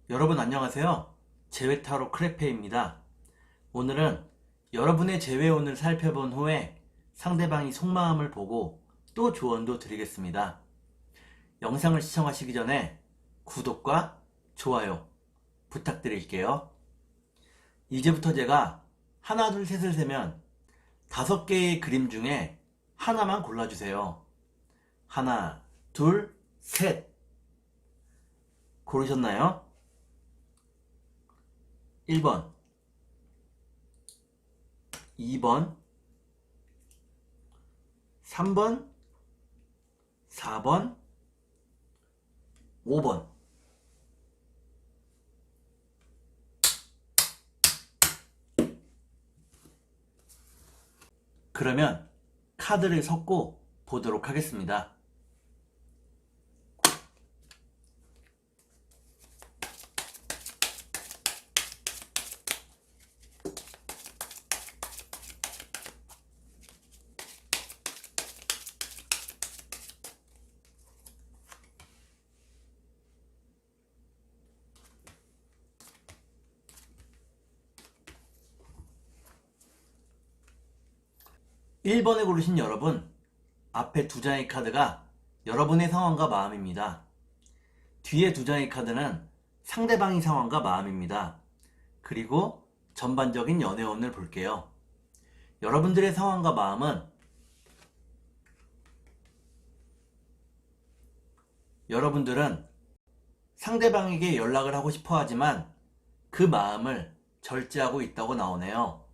여러분 안녕하세요. 재회타로 크레페입니다. 오늘은 여러분의 재회운을 살펴본 후에 상대방이 속마음을 보고 또 조언도 드리겠습니다. 영상을 시청하시기 전에 구독과 좋아요 부탁드릴게요. 이제부터 제가 하나 둘 셋을 세면 5개의 그림 중에 하나만 골라주세요. 하나 둘 셋 고르셨나요? 1번, 2번, 3번, 4번, 5번. 그러면 카드를 섞고 보도록 하겠습니다. (1번) 1번에 고르신 여러분, 앞에 2장의 카드가 여러분의 상황과 마음입니다. 뒤에 2장의 카드는 상대방의 상황과 마음입니다. 그리고 전반적인 연애운을 볼게요. 여러분들의 상황과 마음은 여러분들은 상대방에게 연락을 하고 싶어 하지만 그 마음을 절제하고 있다고 나오네요.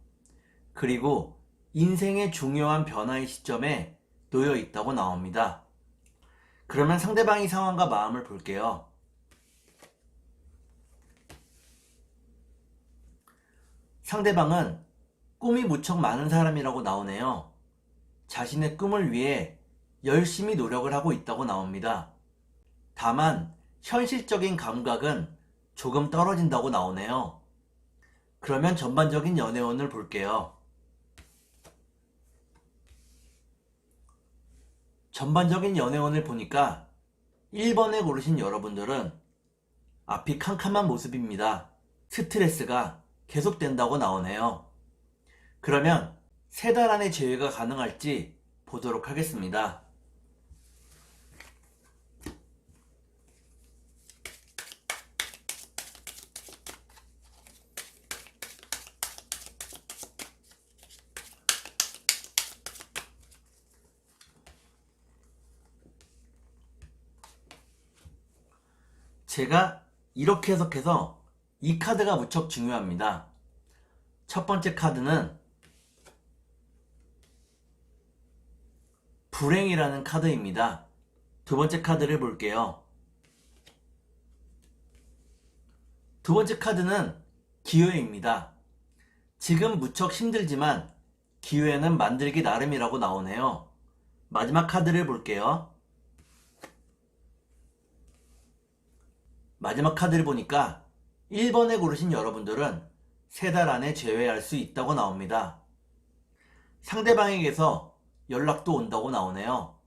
그리고 인생의 중요한 변화의 시점에 놓여 있다고 나옵니다. 그러면 상대방의 상황과 마음을 볼게요. 상대방은 꿈이 무척 많은 사람이라고 나오네요. 자신의 꿈을 위해 열심히 노력을 하고 있다고 나옵니다. 다만 현실적인 감각은 조금 떨어진다고 나오네요. 그러면 전반적인 연애운을 볼게요. 전반적인 연애운을 보니까 1번에 고르신 여러분들은 앞이 캄캄한 모습입니다. 스트레스가 계속된다고 나오네요. 그러면 3달 안에 재회가 가능할지 보도록 하겠습니다. 제가 이렇게 해석해서 이 카드가 무척 중요합니다. 첫 번째 카드는 불행이라는 카드입니다. 두 번째 카드를 볼게요. 두 번째 카드는 기회입니다. 지금 무척 힘들지만 기회는 만들기 나름이라고 나오네요. 마지막 카드를 볼게요. 마지막 카드를 보니까 1번에 고르신 여러분들은 3달 안에 재회할 수 있다고 나옵니다. 상대방에게서 연락도 온다고 나오네요.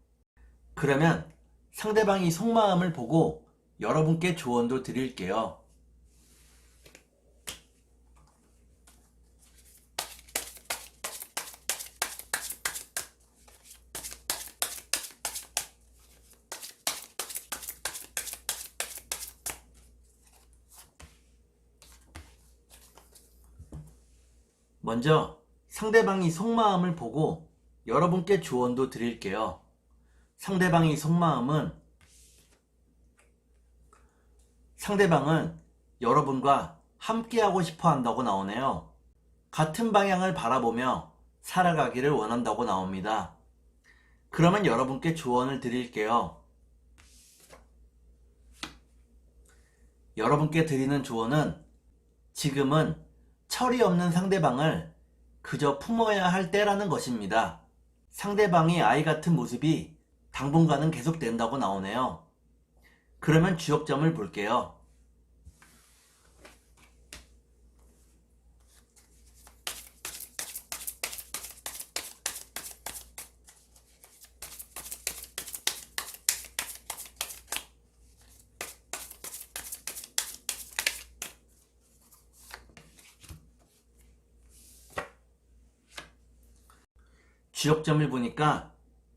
그러면 상대방이 속마음을 보고 여러분께 조언도 드릴게요. 먼저 상대방이 속마음을 보고 여러분께 조언도 드릴게요. 상대방의 속마음은 상대방은 여러분과 함께하고 싶어 한다고 나오네요. 같은 방향을 바라보며 살아가기를 원한다고 나옵니다. 그러면 여러분께 조언을 드릴게요. 여러분께 드리는 조언은 지금은 철이 없는 상대방을 그저 품어야 할 때라는 것입니다. 상대방이 아이 같은 모습이 당분간은 계속된다고 나오네요. 그러면 주역점을 볼게요. 지역점을 보니까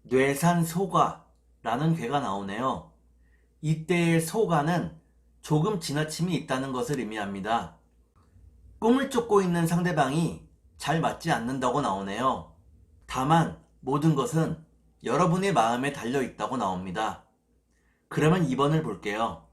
뇌산소가라는 괴가 나오네요. 이때의 소가는 조금 지나침이 있다는 것을 의미합니다. 꿈을 쫓고 있는 상대방이 잘 맞지 않는다고 나오네요. 다만 모든 것은 여러분의 마음에 달려 있다고 나옵니다. 그러면 2번을 볼게요.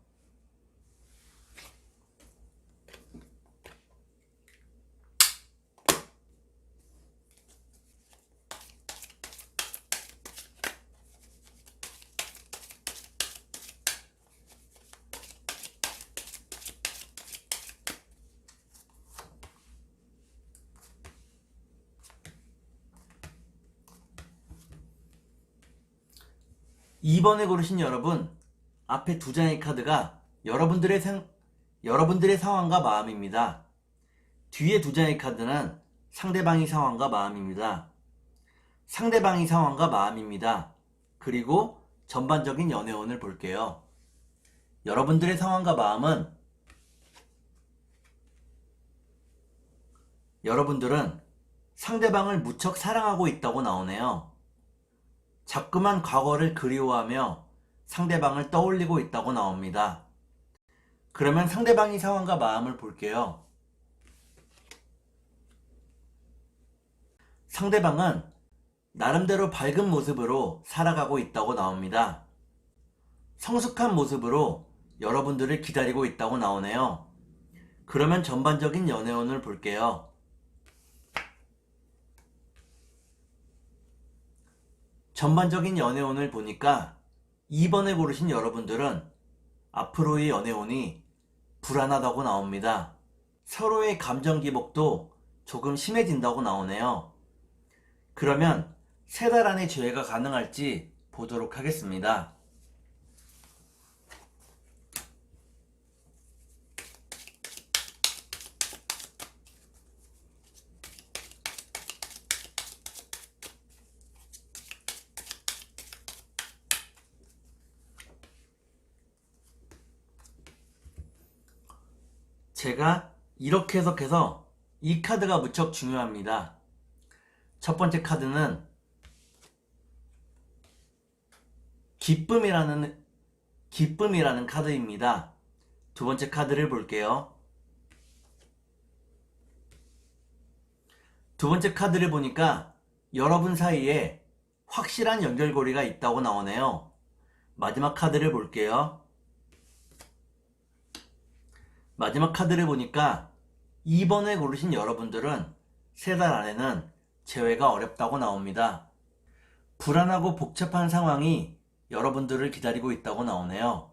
2번에 고르신 여러분, 앞에 두 장의 카드가 여러분들의 상황과 마음입니다. 뒤에 두 장의 카드는 상대방의 상황과 마음입니다. 상대방의 상황과 마음입니다. 그리고 전반적인 연애운을 볼게요. 여러분들의 상황과 마음은 여러분들은 상대방을 무척 사랑하고 있다고 나오네요. 자꾸만 과거를 그리워하며 상대방을 떠올리고 있다고 나옵니다. 그러면 상대방의 상황과 마음을 볼게요. 상대방은 나름대로 밝은 모습으로 살아가고 있다고 나옵니다. 성숙한 모습으로 여러분들을 기다리고 있다고 나오네요. 그러면 전반적인 연애운을 볼게요. 전반적인 연애운을 보니까 2번에 고르신 여러분들은 앞으로의 연애운이 불안하다고 나옵니다. 서로의 감정 기복도 조금 심해진다고 나오네요. 그러면 3달 안에 재회가 가능할지 보도록 하겠습니다. 제가 이렇게 해석해서 이 카드가 무척 중요합니다. 첫 번째 카드는 기쁨이라는 카드입니다. 두 번째 카드를 볼게요. 두 번째 카드를 보니까 여러분 사이에 확실한 연결고리가 있다고 나오네요. 마지막 카드를 볼게요. 마지막 카드를 보니까 2번에 고르신 여러분들은 3달 안에는 재회가 어렵다고 나옵니다. 불안하고 복잡한 상황이 여러분들을 기다리고 있다고 나오네요.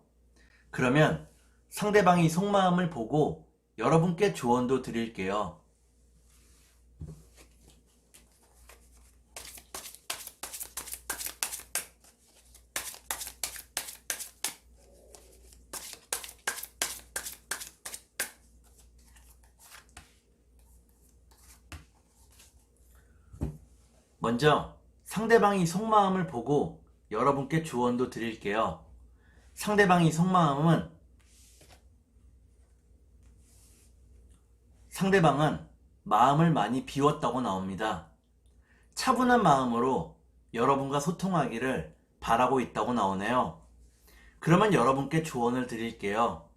그러면 상대방이 속마음을 보고 여러분께 조언도 드릴게요. 먼저 상대방이 속마음을 보고 여러분께 조언도 드릴게요. 상대방의 속마음은 상대방은 마음을 많이 비웠다고 나옵니다. 차분한 마음으로 여러분과 소통하기를 바라고 있다고 나오네요. 그러면 여러분께 조언을 드릴게요.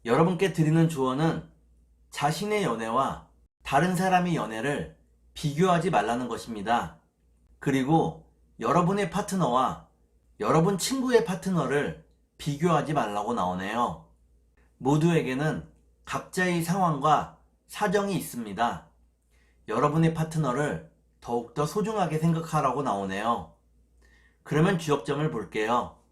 여러분께 드리는 조언은 자신의 연애와 다른 사람의 연애를 비교하지 말라는 것입니다. 그리고 여러분의 파트너와 여러분 친구의 파트너를 비교하지 말라고 나오네요. 모두에게는 각자의 상황과 사정이 있습니다. 여러분의 파트너를 더욱더 소중하게 생각하라고 나오네요. 그러면 주역점을 볼게요.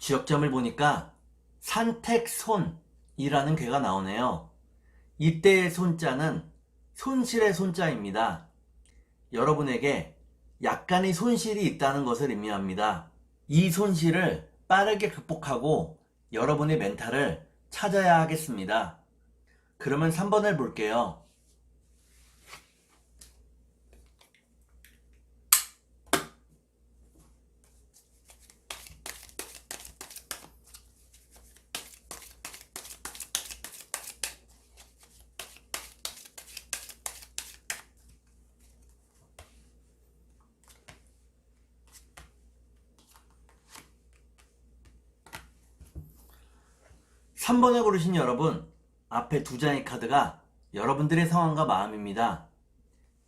지역점을 보니까 산택손이라는 괴가 나오네요. 이때의 손자는 손실의 손자입니다. 여러분에게 약간의 손실이 있다는 것을 의미합니다. 이 손실을 빠르게 극복하고 여러분의 멘탈을 찾아야 하겠습니다. 그러면 3번을 볼게요. 삼 3번에 고르신 여러분, 앞에 두 장의 카드가 여러분들의 상황과 마음입니다.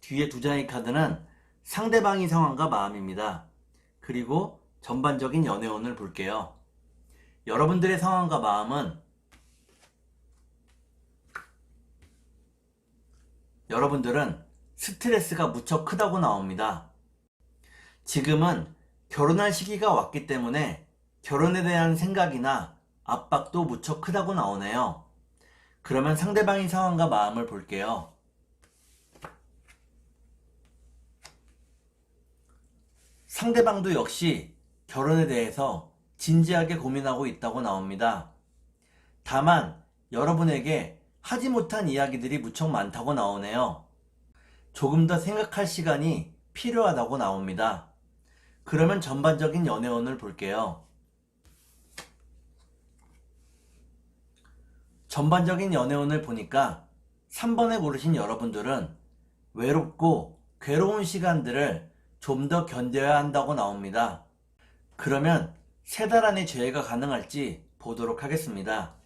뒤에 두 장의 카드는 상대방의 상황과 마음입니다. 그리고 전반적인 연애운을 볼게요. 여러분들의 상황과 마음은 여러분들은 스트레스가 무척 크다고 나옵니다. 지금은 결혼할 시기가 왔기 때문에 결혼에 대한 생각이나 압박도 무척 크다고 나오네요. 그러면 상대방의 상황과 마음을 볼게요. 상대방도 역시 결혼에 대해서 진지하게 고민하고 있다고 나옵니다. 다만 여러분에게 하지 못한 이야기들이 무척 많다고 나오네요. 조금 더 생각할 시간이 필요하다고 나옵니다. 그러면 전반적인 연애운을 볼게요. 전반적인 연애운을 보니까 3번에 고르신 여러분들은 외롭고 괴로운 시간들을 좀 더 견뎌야 한다고 나옵니다. 그러면 3달 안에 재회가 가능할지 보도록 하겠습니다.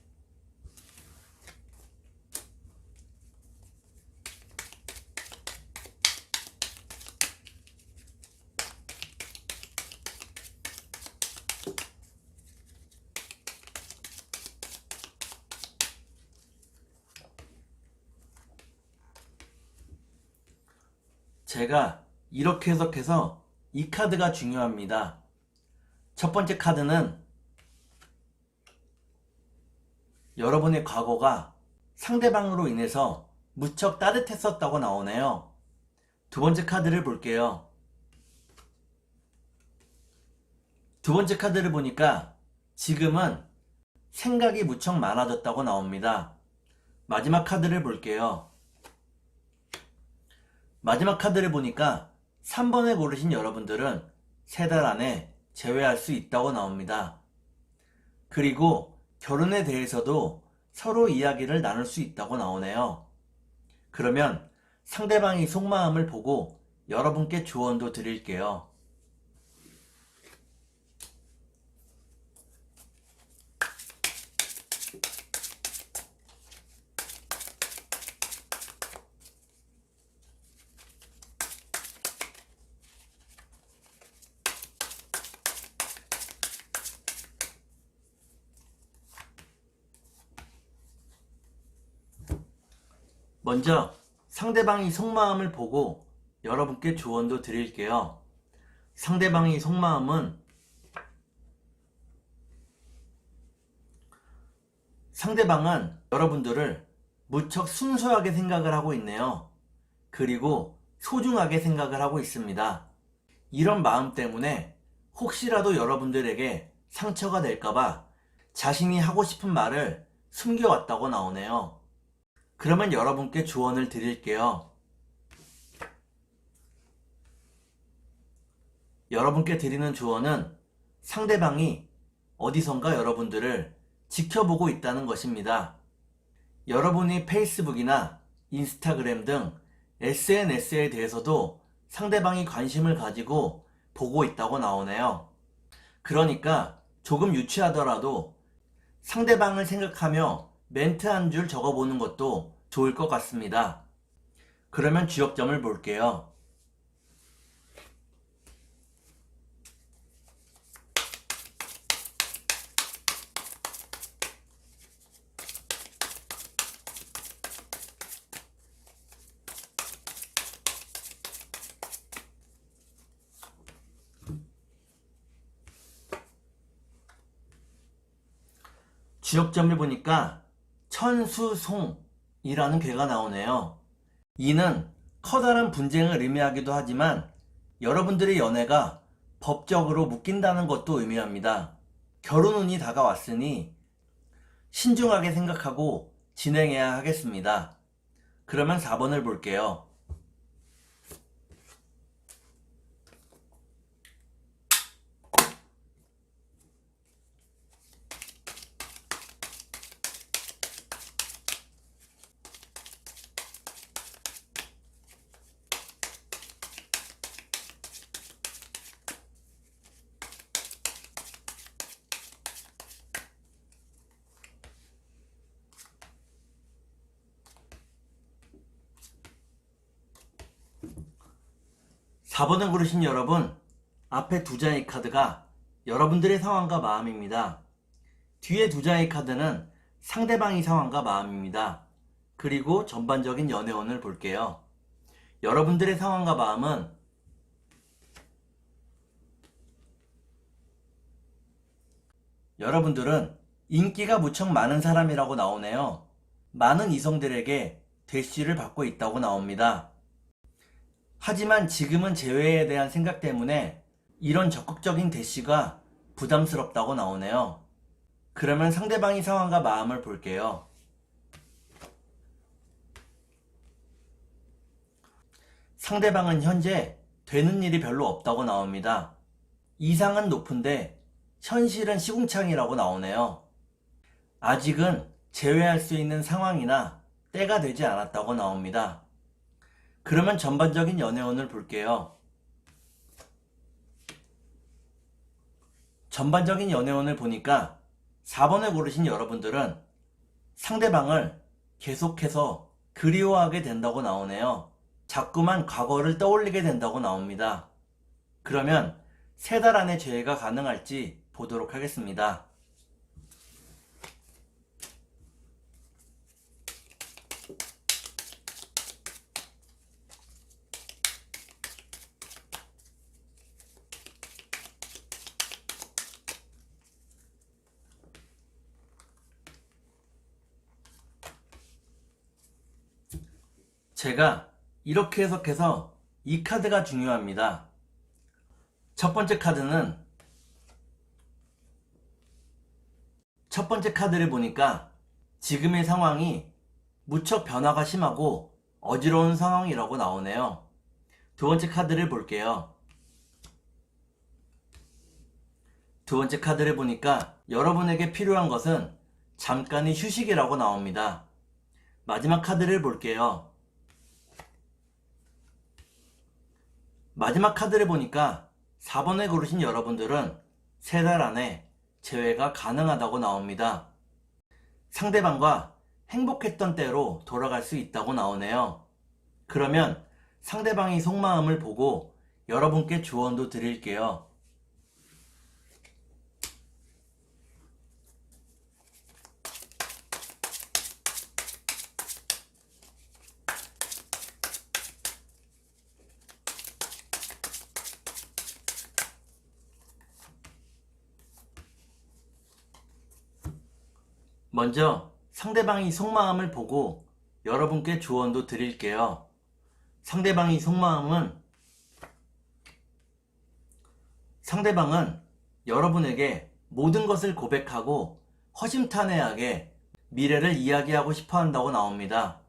제가 이렇게 해석해서 이 카드가 중요합니다. 첫 번째 카드는 여러분의 과거가 상대방으로 인해서 무척 따뜻했었다고 나오네요. 두 번째 카드를 볼게요. 두 번째 카드를 보니까 지금은 생각이 무척 많아졌다고 나옵니다. 마지막 카드를 볼게요. 마지막 카드를 보니까 3번에 고르신 여러분들은 3달 안에 재회할 수 있다고 나옵니다. 그리고 결혼에 대해서도 서로 이야기를 나눌 수 있다고 나오네요. 그러면 상대방의 속마음을 보고 여러분께 조언도 드릴게요. 먼저 상대방의 속마음을 보고 여러분께 조언도 드릴게요. 상대방의 속마음은 상대방은 여러분들을 무척 순수하게 생각을 하고 있네요. 그리고 소중하게 생각을 하고 있습니다. 이런 마음 때문에 혹시라도 여러분들에게 상처가 될까봐 자신이 하고 싶은 말을 숨겨왔다고 나오네요. 그러면 여러분께 조언을 드릴게요. 여러분께 드리는 조언은 상대방이 어디선가 여러분들을 지켜보고 있다는 것입니다. 여러분이 페이스북이나 인스타그램 등 SNS에 대해서도 상대방이 관심을 가지고 보고 있다고 나오네요. 그러니까 조금 유치하더라도 상대방을 생각하며 멘트 한 줄 적어보는 것도 좋을 것 같습니다. 그러면 주역점을 볼게요. 주역점을 보니까 천수송이라는 괴가 나오네요. 이는 커다란 분쟁을 의미하기도 하지만 여러분들의 연애가 법적으로 묶인다는 것도 의미합니다. 결혼운이 다가왔으니 신중하게 생각하고 진행해야 하겠습니다. 그러면 4번을 볼게요. 4번을 고르신 여러분, 앞에 두 장의 카드가 여러분들의 상황과 마음입니다. 뒤에 두 장의 카드는 상대방의 상황과 마음입니다. 그리고 전반적인 연애운을 볼게요. 여러분들의 상황과 마음은 여러분들은 인기가 무척 많은 사람이라고 나오네요. 많은 이성들에게 대시를 받고 있다고 나옵니다. 하지만 지금은 재회에 대한 생각 때문에 이런 적극적인 대시가 부담스럽다고 나오네요. 그러면 상대방의 상황과 마음을 볼게요. 상대방은 현재 되는 일이 별로 없다고 나옵니다. 이상은 높은데 현실은 시궁창이라고 나오네요. 아직은 재회할 수 있는 상황이나 때가 되지 않았다고 나옵니다. 그러면 전반적인 연애운을 볼게요. 전반적인 연애운을 보니까 4번을 고르신 여러분들은 상대방을 계속해서 그리워하게 된다고 나오네요. 자꾸만 과거를 떠올리게 된다고 나옵니다. 그러면 3달 안에 재회가 가능할지 보도록 하겠습니다. 제가 이렇게 해석해서 이 카드가 중요합니다. 첫 번째 카드를 보니까 지금의 상황이 무척 변화가 심하고 어지러운 상황이라고 나오네요. 두 번째 카드를 볼게요. 두 번째 카드를 보니까 여러분에게 필요한 것은 잠깐의 휴식이라고 나옵니다. 마지막 카드를 볼게요. 마지막 카드를 보니까 4번을 고르신 여러분들은 3달 안에 재회가 가능하다고 나옵니다. 상대방과 행복했던 때로 돌아갈 수 있다고 나오네요. 그러면 상대방의 속마음을 보고 여러분께 조언도 드릴게요. 먼저 상대방의 속마음을 보고 여러분께 조언도 드릴게요. 상대방은 여러분에게 모든 것을 고백하고 허심탄회하게 미래를 이야기하고 싶어 한다고 나옵니다.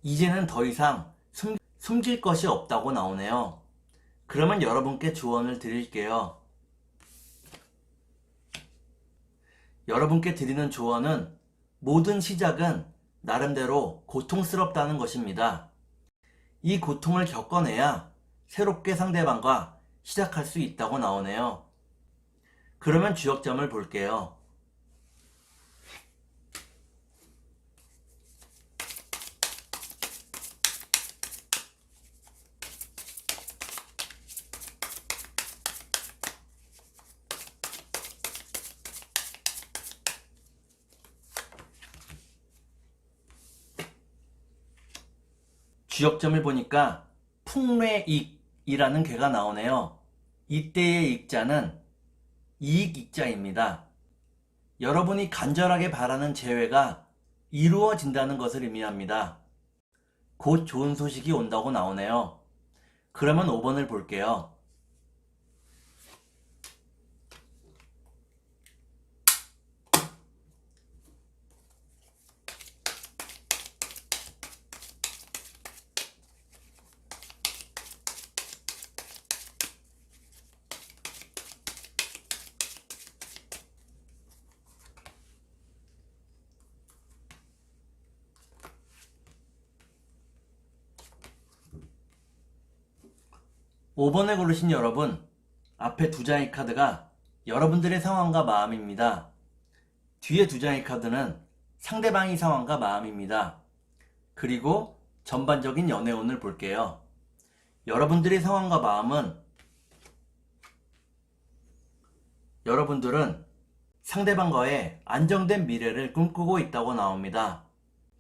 이제는 더 이상 숨길 것이 없다고 나오네요. 그러면 여러분께 조언을 드릴게요. 여러분께 드리는 조언은 모든 시작은 나름대로 고통스럽다는 것입니다. 이 고통을 겪어내야 새롭게 상대방과 시작할 수 있다고 나오네요. 그러면 주역점을 볼게요. 주역점을 보니까 풍례익이라는 괴가 나오네요. 이때의 익자는 이익익자입니다. 여러분이 간절하게 바라는 재회가 이루어진다는 것을 의미합니다. 곧 좋은 소식이 온다고 나오네요. 그러면 5번을 볼게요. 5번을 고르신 여러분, 앞에 두 장의 카드가 여러분들의 상황과 마음입니다. 뒤에 두 장의 카드는 상대방의 상황과 마음입니다. 그리고 전반적인 연애운을 볼게요. 여러분들의 상황과 마음은 여러분들은 상대방과의 안정된 미래를 꿈꾸고 있다고 나옵니다.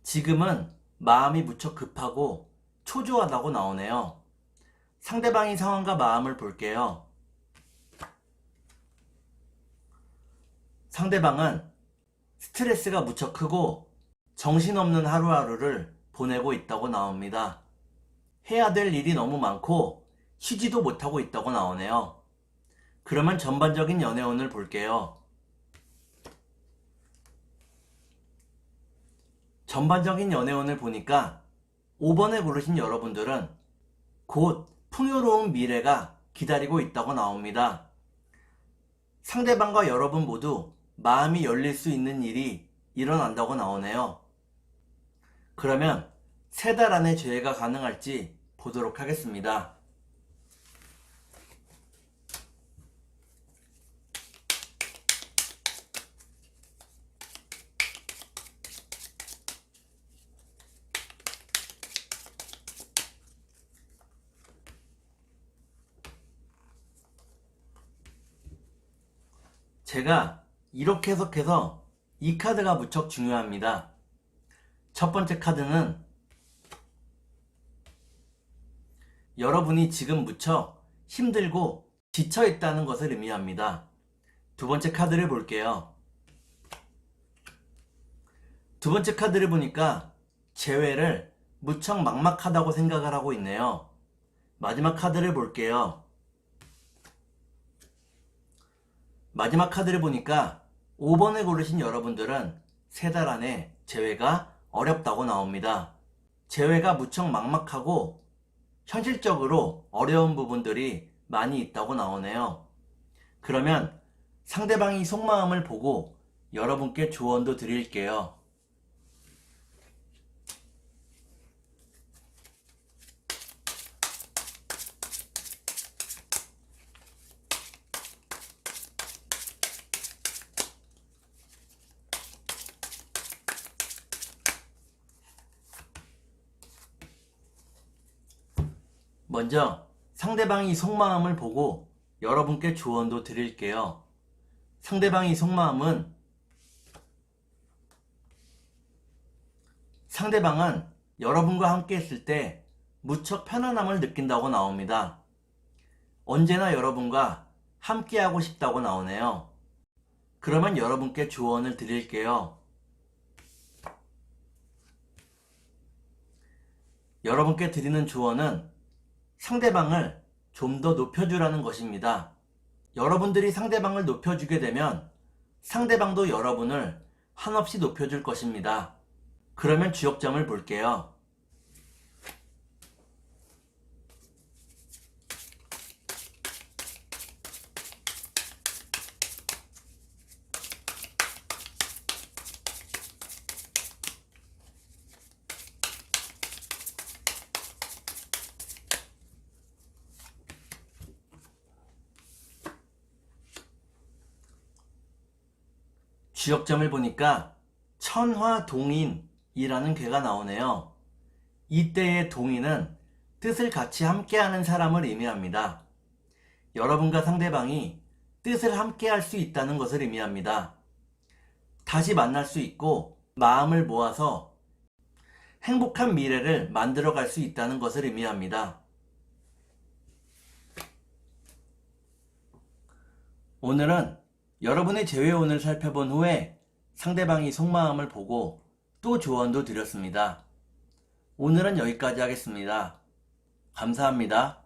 지금은 마음이 무척 급하고 초조하다고 나오네요. 상대방의 상황과 마음을 볼게요. 상대방은 스트레스가 무척 크고 정신없는 하루하루를 보내고 있다고 나옵니다. 해야 될 일이 너무 많고 쉬지도 못하고 있다고 나오네요. 그러면 전반적인 연애운을 볼게요. 전반적인 연애운을 보니까 5번에 고르신 여러분들은 곧 풍요로운 미래가 기다리고 있다고 나옵니다. 상대방과 여러분 모두 마음이 열릴 수 있는 일이 일어난다고 나오네요. 그러면 3달 안에 재회가 가능할지 보도록 하겠습니다. 제가 이렇게 해석해서 이 카드가 무척 중요합니다. 첫 번째 카드는 여러분이 지금 무척 힘들고 지쳐 있다는 것을 의미합니다. 두 번째 카드를 볼게요. 두 번째 카드를 보니까 재회를 무척 막막하다고 생각을 하고 있네요. 마지막 카드를 볼게요. 마지막 카드를 보니까 5번을 고르신 여러분들은 3달 안에 재회가 어렵다고 나옵니다. 재회가 무척 막막하고 현실적으로 어려운 부분들이 많이 있다고 나오네요. 그러면 상대방이 속마음을 보고 여러분께 조언도 드릴게요. 먼저 상대방이 속마음을 보고 여러분께 조언도 드릴게요. 상대방이 속마음은 상대방은 여러분과 함께 했을 때 무척 편안함을 느낀다고 나옵니다. 언제나 여러분과 함께하고 싶다고 나오네요. 그러면 여러분께 조언을 드릴게요. 여러분께 드리는 조언은 상대방을 좀 더 높여주라는 것입니다. 여러분들이 상대방을 높여주게 되면 상대방도 여러분을 한없이 높여줄 것입니다. 그러면 주역점을 볼게요. 주역점을 보니까 천화동인이라는 괴가 나오네요. 이때의 동인은 뜻을 같이 함께하는 사람을 의미합니다. 여러분과 상대방이 뜻을 함께할 수 있다는 것을 의미합니다. 다시 만날 수 있고 마음을 모아서 행복한 미래를 만들어갈 수 있다는 것을 의미합니다. 오늘은 여러분의 재회운을 살펴본 후에 상대방이 속마음을 보고 또 조언도 드렸습니다. 오늘은 여기까지 하겠습니다. 감사합니다.